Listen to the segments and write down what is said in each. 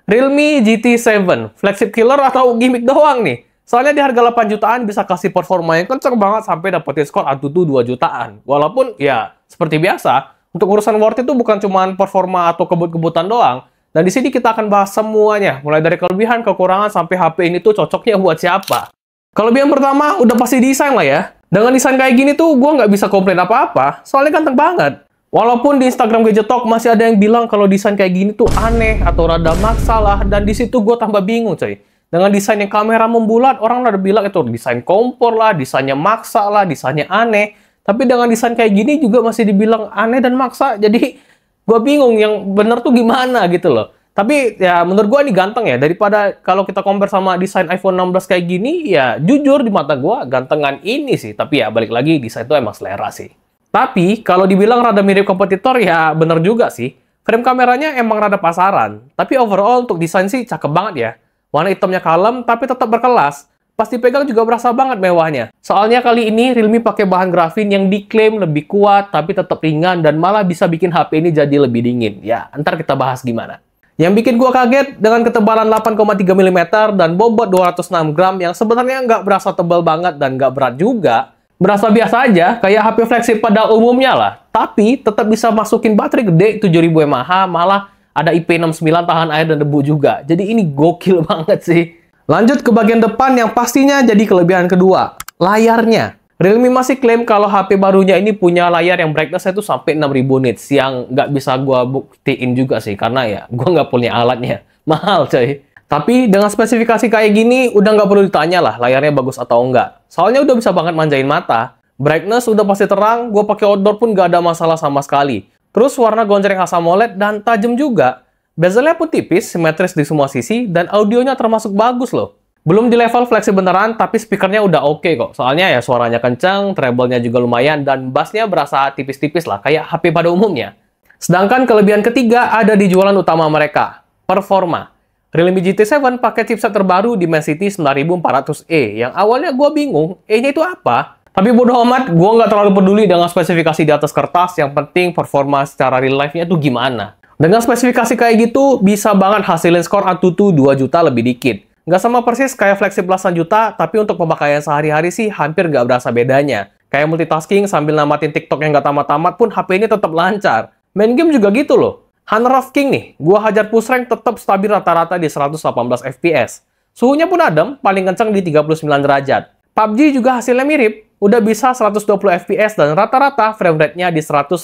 Realme GT7, flagship killer atau gimmick doang nih? Soalnya di harga 8 jutaan bisa kasih performa yang kenceng banget sampai dapetin skor Antutu 2 jutaan. Walaupun ya seperti biasa, untuk urusan worth itu bukan cuma performa atau kebut-kebutan doang. Dan di sini kita akan bahas semuanya, mulai dari kelebihan, kekurangan, sampai HP ini tuh cocoknya buat siapa. Kelebihan pertama udah pasti desain lah ya. Dengan desain kayak gini tuh gue nggak bisa komplain apa-apa, soalnya ganteng banget. Walaupun di Instagram Gadget Talk masih ada yang bilang kalau desain kayak gini tuh aneh atau rada maksa lah, dan di situ gue tambah bingung coy. Dengan desain yang kamera membulat, orang udah bilang itu desain kompor lah, desainnya maksa lah, desainnya aneh. Tapi dengan desain kayak gini juga masih dibilang aneh dan maksa, jadi gue bingung yang bener tuh gimana gitu loh. Tapi ya menurut gue ini ganteng ya, daripada kalau kita compare sama desain iPhone 16 kayak gini, ya jujur di mata gue gantengan ini sih. Tapi ya balik lagi, desain itu emang selera sih. Tapi, kalau dibilang rada mirip kompetitor, ya bener juga sih. Frame kameranya emang rada pasaran. Tapi overall untuk desain sih cakep banget ya. Warna hitamnya kalem, tapi tetap berkelas. Pas dipegang juga berasa banget mewahnya. Soalnya kali ini Realme pakai bahan grafin yang diklaim lebih kuat, tapi tetap ringan dan malah bisa bikin HP ini jadi lebih dingin. Ya, ntar kita bahas gimana. Yang bikin gua kaget dengan ketebalan 8,3 mm dan bobot 206 gram yang sebenarnya nggak berasa tebal banget dan nggak berat juga. Berasa biasa aja, kayak HP flagship pada umumnya lah. Tapi, tetap bisa masukin baterai gede 7000 mAh, malah ada IP69 tahan air dan debu juga. Jadi ini gokil banget sih. Lanjut ke bagian depan yang pastinya jadi kelebihan kedua. Layarnya. Realme masih klaim kalau HP barunya ini punya layar yang brightness-nya itu sampai 6000 nits. Yang nggak bisa gua buktiin juga sih, karena ya gua nggak punya alatnya. Mahal coy. Tapi dengan spesifikasi kayak gini, udah nggak perlu ditanya lah layarnya bagus atau enggak. Soalnya udah bisa banget manjain mata. Brightness udah pasti terang, gue pakai outdoor pun nggak ada masalah sama sekali. Terus warna gonjreng khas AMOLED dan tajam juga. Bezelnya pun tipis, simetris di semua sisi, dan audionya termasuk bagus loh. Belum di level flagship beneran, tapi speakernya udah oke kok. Soalnya ya suaranya kencang, treble-nya juga lumayan, dan bass-nya berasa tipis-tipis lah, kayak HP pada umumnya. Sedangkan kelebihan ketiga ada di jualan utama mereka, performa. Realme GT7 pakai chipset terbaru Dimensity 9400E, yang awalnya gue bingung, E-nya itu apa? Tapi bodo amat, gue nggak terlalu peduli dengan spesifikasi di atas kertas, yang penting performa secara real life-nya itu gimana. Dengan spesifikasi kayak gitu, bisa banget hasilin skor Antutu 2 juta lebih dikit. Nggak sama persis kayak flagship belasan juta, tapi untuk pemakaian sehari-hari sih hampir nggak berasa bedanya. Kayak multitasking sambil namatin TikTok yang nggak tamat-tamat pun HP ini tetap lancar. Main game juga gitu loh. Honor of King nih, gua hajar push rank tetap stabil rata-rata di 118 fps. Suhunya pun adem, paling kencang di 39 derajat. PUBG juga hasilnya mirip, udah bisa 120 fps dan rata-rata frame rate-nya di 118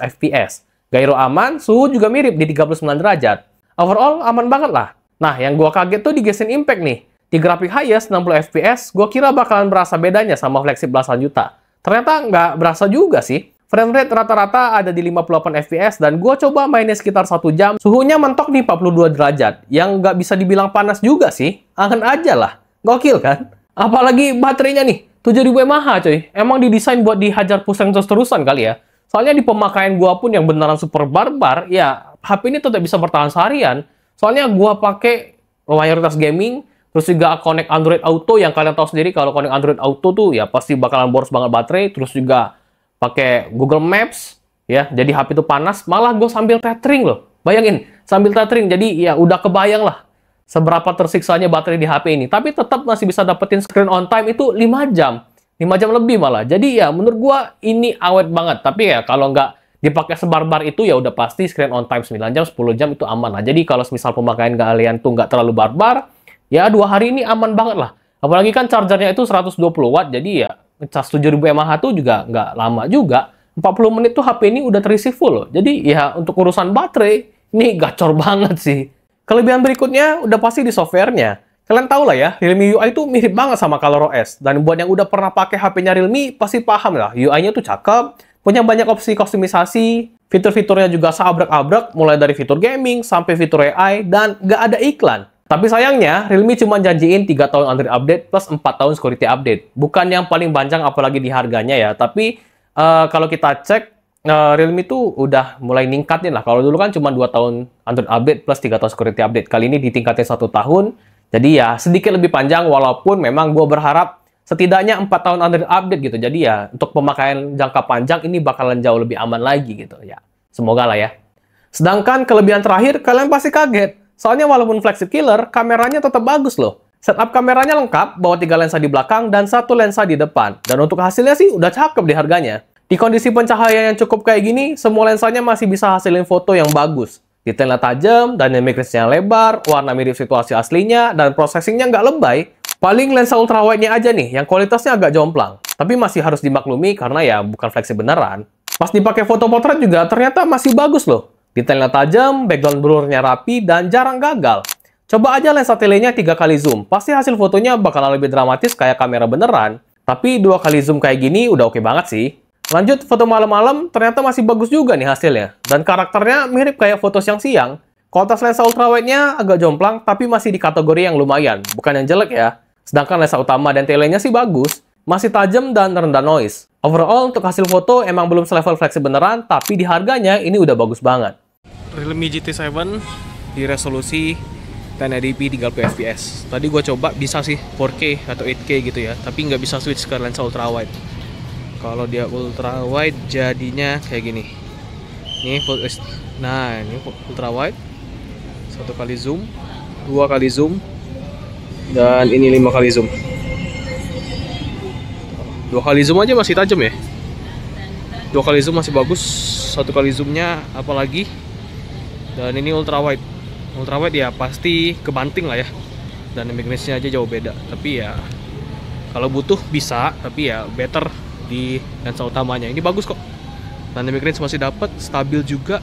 fps. Gyro aman, suhu juga mirip di 39 derajat. Overall, aman banget lah. Nah, yang gua kaget tuh di Genshin Impact nih. Di grafik highest 60 fps, gua kira bakalan berasa bedanya sama flagship belasan juta. Ternyata nggak berasa juga sih. Frame rate rata-rata ada di 58 fps dan gue coba mainnya sekitar 1 jam. Suhunya mentok di 42 derajat. Yang nggak bisa dibilang panas juga sih. Angen aja lah. Gokil kan? Apalagi baterainya nih. 7000 mAh coy. Emang didesain buat dihajar pusing terus-terusan kali ya. Soalnya di pemakaian gue pun yang beneran super barbar. Ya HP ini tetap bisa bertahan seharian. Soalnya gue pakai mayoritas gaming. Terus juga connect Android Auto yang kalian tahu sendiri. Kalau connect Android Auto tuh ya pasti bakalan boros banget baterai. Terus juga pakai Google Maps, ya, jadi HP itu panas, malah gue sambil tethering loh. Bayangin, sambil tethering, jadi ya udah kebayang lah seberapa tersiksanya baterai di HP ini. Tapi tetap masih bisa dapetin screen on time itu 5 jam. 5 jam lebih malah. Jadi ya menurut gue ini awet banget. Tapi ya kalau nggak dipakai sebarbar itu ya udah pasti screen on time 9 jam, 10 jam itu aman lah. Jadi kalau misal pemakaian kalian tuh nggak terlalu barbar, ya 2 hari ini aman banget lah. Apalagi kan chargernya itu 120 watt, jadi ya ngecas 7000 mAh tuh juga nggak lama juga. 40 menit tuh HP ini udah terisi full loh. Jadi ya untuk urusan baterai, ini gacor banget sih. Kelebihan berikutnya udah pasti di softwarenya. Kalian tahu lah ya, Realme UI itu mirip banget sama ColorOS. Dan buat yang udah pernah pakai HP-nya Realme, pasti paham lah. UI-nya tuh cakep, punya banyak opsi kustomisasi, fitur-fiturnya juga seabrek-abrek, mulai dari fitur gaming sampai fitur AI, dan nggak ada iklan. Tapi sayangnya, Realme cuma janjiin 3 tahun Android update plus 4 tahun security update. Bukan yang paling panjang apalagi di harganya ya. Tapi kalau kita cek, Realme tuh udah mulai ningkatin lah. Kalau dulu kan cuma 2 tahun Android update plus 3 tahun security update. Kali ini ditingkatin 1 tahun. Jadi ya sedikit lebih panjang walaupun memang gue berharap setidaknya 4 tahun Android update gitu. Jadi ya untuk pemakaian jangka panjang ini bakalan jauh lebih aman lagi gitu ya. Semoga lah ya. Sedangkan kelebihan terakhir, kalian pasti kaget. Soalnya walaupun flagship killer, kameranya tetap bagus loh. Setup kameranya lengkap, bawa 3 lensa di belakang dan 1 lensa di depan. Dan untuk hasilnya sih udah cakep di harganya. Di kondisi pencahayaan yang cukup kayak gini, semua lensanya masih bisa hasilin foto yang bagus. Detailnya tajam, dynamic range-nya lebar, warna mirip situasi aslinya, dan processingnya nggak lebay. Paling lensa ultrawide-nya aja nih, yang kualitasnya agak jomplang. Tapi masih harus dimaklumi karena ya bukan flagship beneran. Pas dipakai foto potret juga ternyata masih bagus loh. Detailnya tajam, background blur-nya rapi, dan jarang gagal. Coba aja lensa telenya 3 kali zoom, pasti hasil fotonya bakalan lebih dramatis kayak kamera beneran. Tapi 2 kali zoom kayak gini udah oke banget sih. Lanjut, foto malam-malam ternyata masih bagus juga nih hasilnya. Dan karakternya mirip kayak foto siang-siang. Kualitas lensa ultrawide-nya agak jomplang, tapi masih di kategori yang lumayan, bukan yang jelek ya. Sedangkan lensa utama dan telenya sih bagus, masih tajam dan rendah noise. Overall, untuk hasil foto emang belum selevel flagship beneran, tapi di harganya ini udah bagus banget. Realme GT7 di resolusi 1080p 30 fps. Tadi gue coba bisa sih 4K atau 8K gitu ya, tapi nggak bisa switch ke lensa ultrawide. Kalau dia ultrawide jadinya kayak gini. Ini nah ini ultrawide, 1 kali zoom, 2 kali zoom, dan ini 5 kali zoom. 2 kali zoom aja masih tajam ya. 2 kali zoom masih bagus, 1 kali zoomnya apalagi. Dan ini ultrawide. Ultrawide ya pasti kebanting lah ya. Dan dynamic range-nya aja jauh beda. Tapi ya kalau butuh bisa, tapi ya better di lensa utamanya. Ini bagus kok. Dynamic range masih dapat, stabil juga,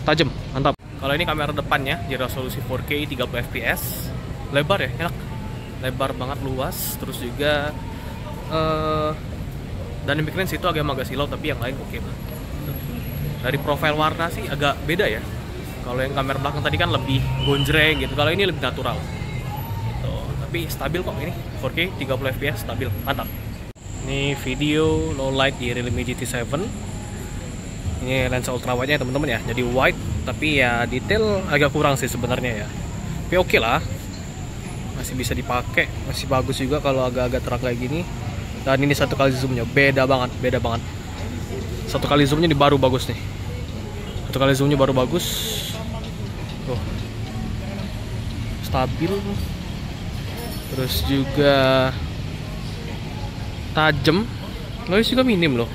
tajam, mantap. Kalau ini kamera depannya di resolusi 4K 30 fps. Lebar ya, enak. Lebar banget, luas, terus juga dynamic range itu agak silau, tapi yang lain oke banget. Dari profil warna sih agak beda ya. Kalau yang kamera belakang tadi kan lebih gonjreng gitu, kalau ini lebih natural gitu. Tapi stabil kok ini, 4K 30 fps stabil, mantap. Ini video low light di Realme GT7. Ini lensa ultrawide nya teman-teman ya, jadi wide, tapi ya detail agak kurang sih sebenarnya ya. Tapi oke lah, masih bisa dipakai, masih bagus juga kalau agak-agak terang kayak gini. Dan ini 1 kali zoomnya beda banget. 1 kali zoomnya ini baru bagus nih. 1 kali zoomnya baru bagus. Tuh, stabil, terus juga tajam, noise juga minim loh.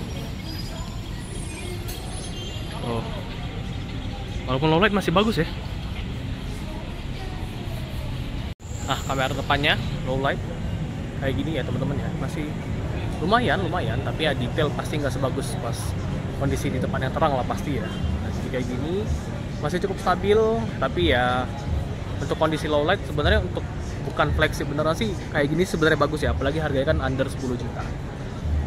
Oh, walaupun low light masih bagus ya. Nah, kamera depannya low light kayak gini ya teman-teman ya, masih lumayan, tapi ya detail pasti nggak sebagus pas kondisi di depan yang terang lah pasti ya. Nah, jadi kayak gini masih cukup stabil, tapi ya untuk kondisi low light sebenarnya untuk bukan flagship beneran sih kayak gini sebenarnya bagus ya, apalagi harganya kan under 10 juta.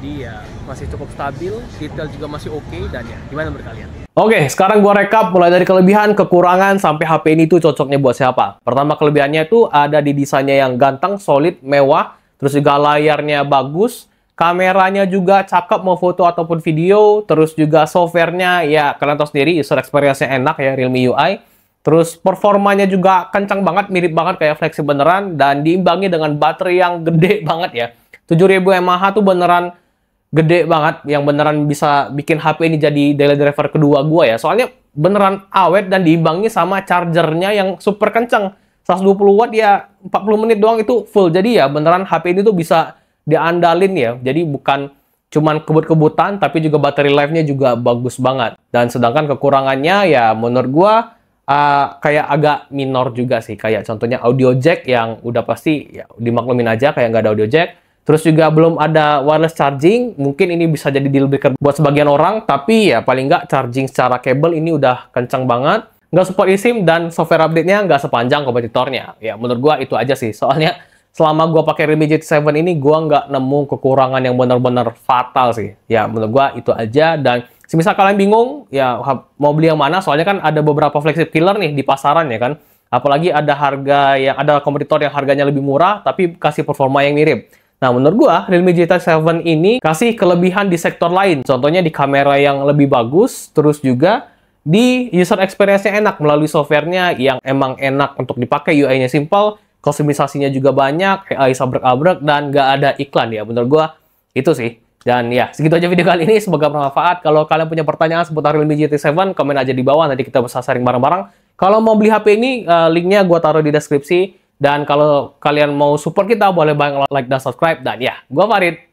Jadi ya masih cukup stabil, detail juga masih oke, dan ya gimana menurut kalian? Oke, sekarang gua rekap mulai dari kelebihan, kekurangan, sampai HP ini tuh cocoknya buat siapa. Pertama, kelebihannya itu ada di desainnya yang ganteng, solid, mewah, terus juga layarnya bagus, kameranya juga cakep mau foto ataupun video, terus juga softwarenya ya kalian tahu sendiri, user experience-nya enak ya, Realme UI. Terus performanya juga kencang banget, mirip banget kayak flagship beneran, dan diimbangi dengan baterai yang gede banget ya. 7000 mAh tuh beneran gede banget, yang beneran bisa bikin HP ini jadi daily driver kedua gua ya. Soalnya beneran awet dan diimbangi sama chargernya yang super kencang. 120 watt ya 40 menit doang itu full. Jadi ya beneran HP ini tuh bisa diandalin ya. Jadi bukan cuman kebut-kebutan, tapi juga battery life-nya juga bagus banget. Dan sedangkan kekurangannya ya menurut gua kayak agak minor juga sih. Kayak contohnya audio jack yang udah pasti ya dimaklumin aja kayak nggak ada audio jack. Terus juga belum ada wireless charging. Mungkin ini bisa jadi deal breaker buat sebagian orang, tapi ya paling nggak charging secara kabel ini udah kencang banget. Nggak support eSIM dan software update-nya nggak sepanjang kompetitornya. Ya menurut gua itu aja sih. Soalnya selama gua pakai Realme GT7 ini gua nggak nemu kekurangan yang benar-benar fatal sih. Ya menurut gua itu aja. Dan semisal kalian bingung ya mau beli yang mana, soalnya kan ada beberapa flagship killer nih di pasaran ya kan. Apalagi ada kompetitor yang harganya lebih murah tapi kasih performa yang mirip. Nah, menurut gua, Realme GT7 ini kasih kelebihan di sektor lain. Contohnya di kamera yang lebih bagus, terus juga di user experience-nya enak melalui software-nya yang emang enak untuk dipakai, UI-nya simple, kustomisasinya juga banyak, AI sabrek-abrek, dan nggak ada iklan ya. Menurut gua, itu sih. Dan ya, segitu aja video kali ini. Semoga bermanfaat. Kalau kalian punya pertanyaan seputar Realme GT7, komen aja di bawah. Nanti kita bisa sharing bareng-bareng. Kalau mau beli HP ini, linknya gue taruh di deskripsi. Dan kalau kalian mau support kita, boleh banget like dan subscribe. Dan ya, gue Farid.